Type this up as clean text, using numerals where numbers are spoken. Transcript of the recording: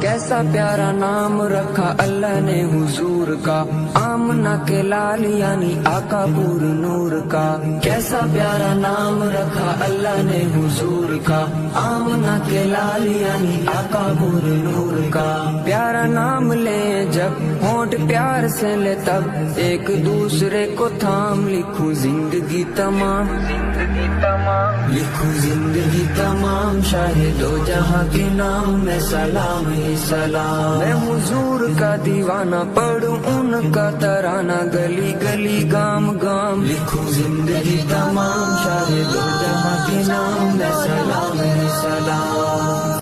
कैसा प्यारा नाम रखा अल्लाह ने हुजूर का, आमना के लाल यानी आका पूर नूर का। कैसा प्यारा नाम रखा अल्लाह ने हुजूर का, आमना के लाल यानी आका पूर नूर का। प्यारा नाम ले जब होंठ प्यार से ले तब, एक दूसरे को थाम लिखूं जिंदगी तमाम, लिखूं जिंदगी तमाम। शाहिदो जहां के नाम में सलाम ही सलाम। मैं हुजूर का दीवाना पढ़ूं उनका तराना, गली गली गाम गाम लिखूं जिंदगी तमाम। शाहिदो जहां के नाम में सलाम ही सलाम।